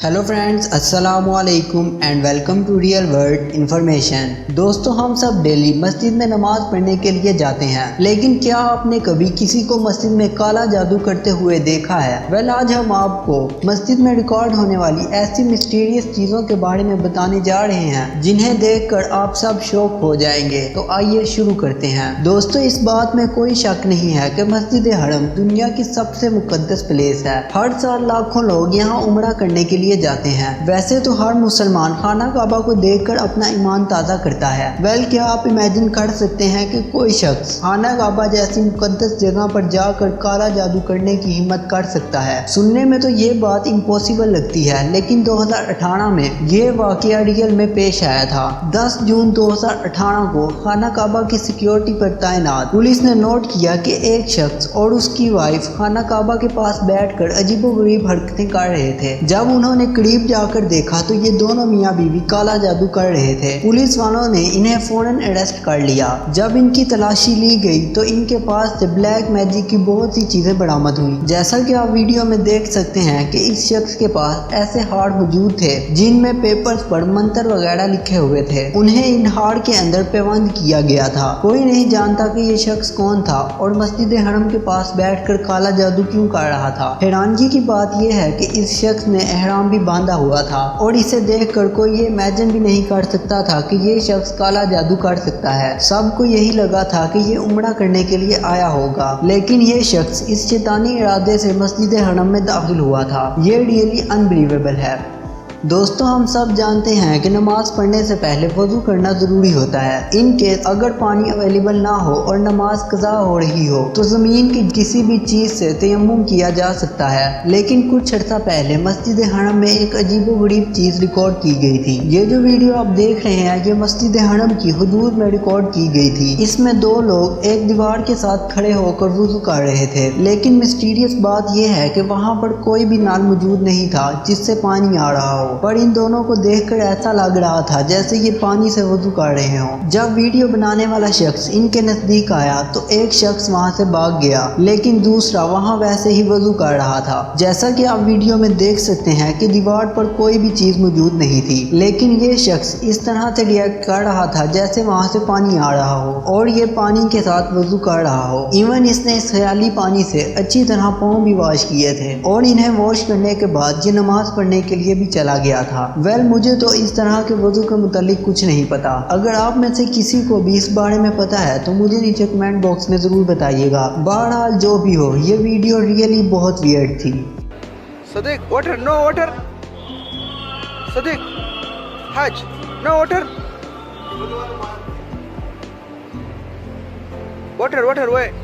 Hello friends, अस्सलाम वालेकुम and welcome to real world information. दोस्तों, हम सब डेली मस्जिद में नमाज पढ़ने के लिए जाते हैं, लेकिन क्या आपने कभी किसी को मस्जिद में काला जादू करते हुए देखा है? वेल, आज हम आपको मस्जिद में रिकॉर्ड होने वाली ऐसी मिस्टीरियस चीज़ों के बारे में बताने जा रहे हैं जिन्हें देखकर आप सब शॉक हो जाएंगे। तो आइए शुरू करते हैं। दोस्तों, इस बात में कोई शक नहीं है कि मस्जिद हरम दुनिया की सबसे मुकद्दस प्लेस है। हर साल लाखों लोग यहाँ उम्रा करने के लिए जाते हैं। वैसे तो हर मुसलमान खाना काबा को देखकर अपना ईमान ताज़ा करता है। वेल, क्या आप इमेजिन कर सकते हैं कि कोई शख्स खाना काबा जैसी मुकद्दस जगह पर जाकर काला जादू करने की हिम्मत कर सकता है? सुनने में तो ये बात इम्पॉसिबल लगती है, लेकिन 2018 में ये वाकया रियल में पेश आया था। 10 जून 2018 को खाना काबा की सिक्योरिटी पर तैनात पुलिस ने नोट किया कि एक शख्स और उसकी वाइफ खाना काबा के पास बैठकर अजीबोगरीब हरकतें कर रहे थे। जब उन्होंने करीब जाकर देखा तो ये दोनों मियाँ बीवी काला जादू कर रहे थे। पुलिस वालों ने इन्हें फौरन अरेस्ट कर लिया। जब इनकी तलाशी ली गई तो इनके पास से ब्लैक मैजिक की बहुत सी चीजें बरामद हुई। जैसा कि आप वीडियो में देख सकते हैं कि इस शख्स के पास ऐसे हार मौजूद थे जिनमें पेपर्स पर मंत्र वगैरह लिखे हुए थे। उन्हें इन हार के अंदर पैबंद किया गया था। कोई नहीं जानता कि ये शख्स कौन था और मस्जिद हरम के पास बैठकर काला जादू क्यों कर रहा था। हैरानगी की बात यह है कि इस शख्स ने एहराम भी बांधा हुआ था और इसे देखकर कोई ये इमेजिन भी नहीं कर सकता था कि ये शख्स काला जादू कर सकता है। सबको यही लगा था कि ये उम्रा करने के लिए आया होगा, लेकिन ये शख्स इस शैतानी इरादे से मस्जिद हरम में दाखिल हुआ था। ये रियली अनबिलीवेबल है। दोस्तों, हम सब जानते हैं कि नमाज पढ़ने से पहले वजू करना ज़रूरी होता है। इन केस अगर पानी अवेलेबल ना हो और नमाज कज़ा हो रही हो तो ज़मीन की किसी भी चीज़ से तयम्मुम किया जा सकता है। लेकिन कुछ अर्सा पहले मस्जिद हरम में एक अजीबोगरीब चीज़ रिकॉर्ड की गई थी। ये जो वीडियो आप देख रहे हैं ये मस्जिद हरम की हुदूद में रिकॉर्ड की गई थी। इसमें दो लोग एक दीवार के साथ खड़े होकर वजू कर रहे थे, लेकिन मिस्टीरियस बात यह है कि वहाँ पर कोई भी नल मौजूद नहीं था जिससे पानी आ रहा हो, पर इन दोनों को देखकर ऐसा लग रहा था जैसे ये पानी से वजू कर रहे हों। जब वीडियो बनाने वाला शख्स इनके नजदीक आया तो एक शख्स वहां से भाग गया, लेकिन दूसरा वहां वैसे ही वजू कर रहा था। जैसा कि आप वीडियो में देख सकते हैं कि दीवार पर कोई भी चीज मौजूद नहीं थी, लेकिन ये शख्स इस तरह से रिएक्ट कर रहा था जैसे वहां से पानी आ रहा हो और ये पानी के साथ वजू कर रहा हो। इवन इसने इस ख्याली पानी से अच्छी तरह पाँव भी वॉश किए थे और इन्हें वॉश करने के बाद ये नमाज पढ़ने के लिए भी चला गया था। वेल, मुझे तो इस तरह के वजू के मुतालिक कुछ नहीं पता। अगर आप में से किसी को भी इस बारे में पता है तो मुझे नीचे कमेंट बॉक्स में ज़रूर बताइएगा। बहरहाल जो भी हो, ये वीडियो रियली बहुत वियर्ड थी। Sadiq, water, no water. Sadiq, Hajj, no water. Water, wait.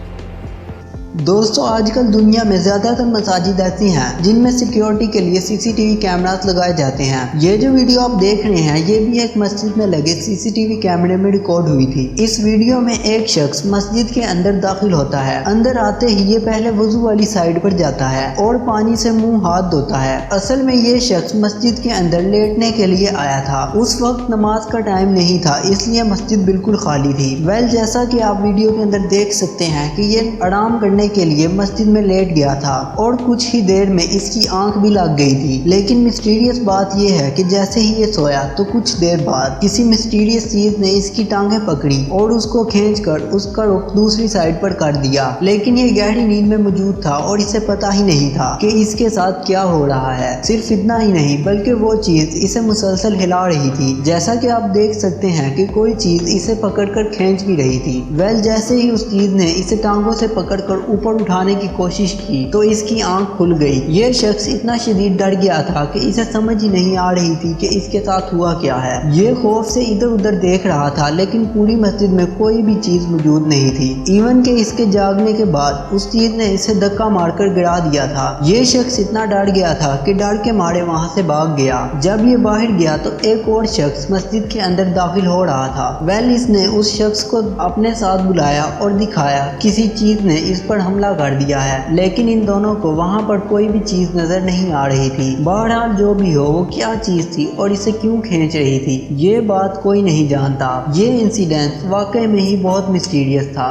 दोस्तों, आजकल दुनिया में ज़्यादातर मसाजिद ऐसी हैं जिनमें सिक्योरिटी के लिए सीसीटीवी कैमरास लगाए जाते हैं। ये जो वीडियो आप देख रहे हैं ये भी एक मस्जिद में लगे सीसीटीवी कैमरे में रिकॉर्ड हुई थी। इस वीडियो में एक शख्स मस्जिद के अंदर दाखिल होता है। अंदर आते ही ये पहले वजू वाली साइड पर जाता है और पानी से मुंह हाथ धोता है। असल में ये शख्स मस्जिद के अंदर लेटने के लिए आया था। उस वक्त नमाज का टाइम नहीं था, इसलिए मस्जिद बिल्कुल खाली थी। वेल, जैसा कि आप वीडियो के अंदर देख सकते हैं कि ये आराम करने के लिए मस्जिद में लेट गया था और कुछ ही देर में इसकी आंख भी लग गई थी। लेकिन मिस्टीरियस बात यह है कि जैसे ही ये सोया तो कुछ देर बाद किसी मिस्टीरियस चीज ने इसकी टांगें पकड़ी और उसको खींचकर उसका रुख दूसरी साइड पर कर दिया। लेकिन ये गहरी नींद में मौजूद था और इसे पता ही नहीं था कि इसके साथ क्या हो रहा है। सिर्फ इतना ही नहीं बल्कि वो चीज इसे मुसलसल हिला रही थी। जैसा कि आप देख सकते हैं कि कोई चीज इसे पकड़कर खींच भी रही थी। वेल, जैसे ही उस चीज ने इसे टांगों से पकड़कर ऊपर उठाने की कोशिश की तो इसकी आंख खुल गई। ये शख्स इतना शदीद डर गया था कि इसे समझ ही नहीं आ रही थी कि इसके साथ हुआ क्या है। ये खौफ से इधर उधर देख रहा था, लेकिन पूरी मस्जिद में कोई भी चीज मौजूद नहीं थी। इवन के इसके जागने के बाद उस चीज ने इसे धक्का मारकर गिरा दिया था। ये शख्स इतना डर गया था कि डर के मारे वहां से भाग गया। जब ये बाहर गया तो एक और शख्स मस्जिद के अंदर दाखिल हो रहा था। वेल, इसने उस शख्स को अपने साथ बुलाया और दिखाया किसी चीज ने इस पर हमला कर दिया है, लेकिन इन दोनों को वहां पर कोई भी चीज नजर नहीं आ रही थी। बहरहाल जो भी हो, वो क्या चीज थी और इसे क्यों खींच रही थी ये बात कोई नहीं जानता। ये इंसिडेंट वाकई में ही बहुत मिस्टीरियस था।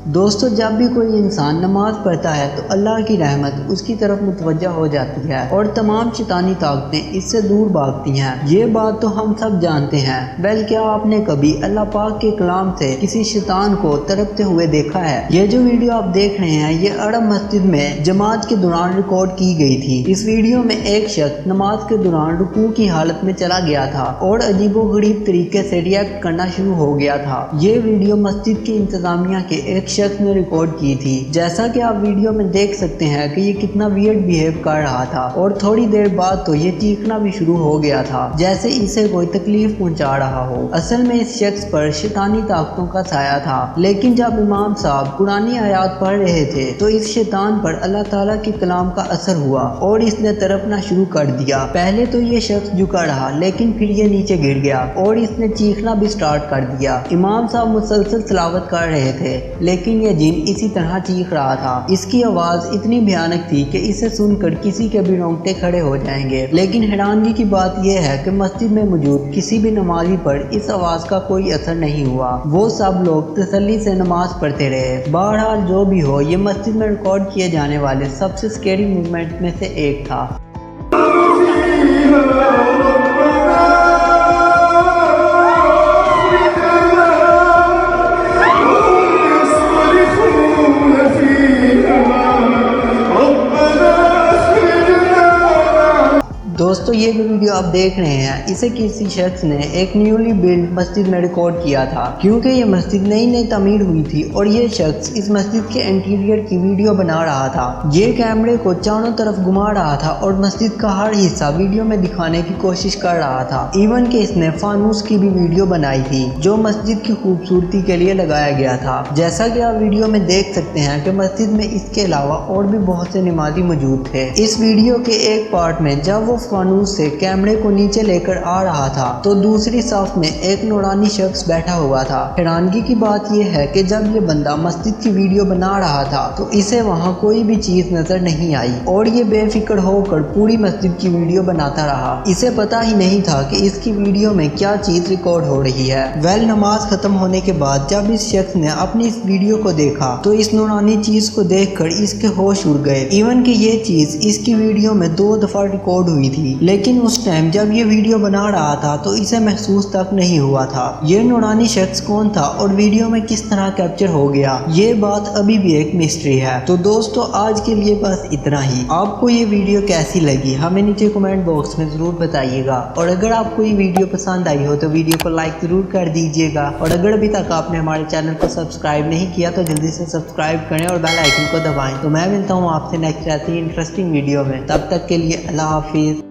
दोस्तों जब भी कोई इंसान नमाज पढ़ता है तो अल्लाह की रहमत उसकी तरफ मुतवज्जा हो जाती है और तमाम शैतानी ताकतें इससे दूर भागती हैं। ये बात तो हम सब जानते हैं। वेल क्या आपने कभी अल्लाह पाक के कलाम से किसी शैतान को तरफते हुए देखा है? ये जो वीडियो आप देख रहे हैं ये अरब मस्जिद में जमात के दौरान रिकॉर्ड की गई थी। इस वीडियो में एक शख्स नमाज के दौरान रुकू की हालत में चला गया था और अजीबोगरीब तरीके से रिएक्ट करना शुरू हो गया था। ये वीडियो मस्जिद की इंतजामिया के एक शख्स ने रिकॉर्ड की थी। जैसा कि आप वीडियो में देख सकते हैं कि ये कितना वियर्ड बिहेव कर रहा था और थोड़ी देर बाद तो ये चीखना भी शुरू हो गया था जैसे इसे कोई तकलीफ पहुंचा रहा हो। असल में इस शख्स पर शैतानी ताकतों का साया था, लेकिन जब इमाम साहब कुरानी आयात पढ़ रहे थे तो इस शैतान पर अल्लाह ताला के कलाम का असर हुआ और इसने तड़पना शुरू कर दिया। पहले तो ये शख्स झुका रहा लेकिन फिर ये नीचे गिर गया और इसने चीखना भी स्टार्ट कर दिया। इमाम साहब मुसलसल तिलावत कर रहे थे लेकिन ये जिन इसी तरह चीख रहा था। इसकी आवाज इतनी भयानक थी कि इसे सुनकर किसी के भी रोंगटे खड़े हो जाएंगे। लेकिन हैरानगी की बात यह है कि मस्जिद में मौजूद किसी भी नमाजी पर इस आवाज का कोई असर नहीं हुआ। वो सब लोग तसल्ली से नमाज पढ़ते रहे। बहरहाल जो भी हो, ये मस्जिद में रिकॉर्ड किए जाने वाले सबसे स्कैरी मूवमेंट में से एक था। दोस्तों ये जो वीडियो आप देख रहे हैं इसे किसी शख्स ने एक न्यूली बिल्ड मस्जिद में रिकॉर्ड किया था, क्योंकि ये मस्जिद नई नई तमीर हुई थी और ये शख्स इस मस्जिद के इंटीरियर की वीडियो बना रहा था। ये कैमरे को चारों तरफ घुमा रहा था और मस्जिद का हर हिस्सा वीडियो में दिखाने की कोशिश कर रहा था। इवन कि इसने फानूस की भी वीडियो बनाई थी जो मस्जिद की खूबसूरती के लिए लगाया गया था। जैसा कि आप वीडियो में देख सकते हैं कि मस्जिद में इसके अलावा और भी बहुत से नमाजी मौजूद थे। इस वीडियो के एक पार्ट में जब वो फानूस से कैमरे को नीचे लेकर आ रहा था तो दूसरी साफ में एक नूरानी शख्स बैठा हुआ था। हैरानगी की बात यह है कि जब ये बंदा मस्जिद की वीडियो बना रहा था तो इसे वहाँ कोई भी चीज नजर नहीं आई और ये बेफिक्र होकर पूरी मस्जिद की वीडियो बनाता रहा। इसे पता ही नहीं था कि इसकी वीडियो में क्या चीज रिकॉर्ड हो रही है। वेल नमाज खत्म होने के बाद जब इस शख्स ने अपनी इस वीडियो को देखा तो इस नूरानी चीज को देखकर इसके होश उड़ गए। इवन कि ये चीज इसकी वीडियो में 2 दफा रिकॉर्ड हुई थी, लेकिन उस टाइम जब ये वीडियो बना रहा था तो इसे महसूस तक नहीं हुआ था। ये नूरानी शख्स कौन था और वीडियो में किस तरह कैप्चर हो गया, ये बात अभी भी एक मिस्ट्री है। तो दोस्तों आज के लिए बस इतना ही। आपको ये वीडियो कैसी लगी हमें नीचे कमेंट बॉक्स में जरूर बताइएगा और अगर आपको ये वीडियो पसंद आई हो तो वीडियो को लाइक जरूर कर दीजिएगा और अगर अभी तक आपने हमारे चैनल को सब्सक्राइब नहीं किया तो जल्दी से सब्सक्राइब करें और बेल आइकन को दबाएं। तो मैं मिलता हूँ आपसे नेक्स्ट ऐसी इंटरेस्टिंग वीडियो में। तब तक के लिए अल्लाह हाफिज।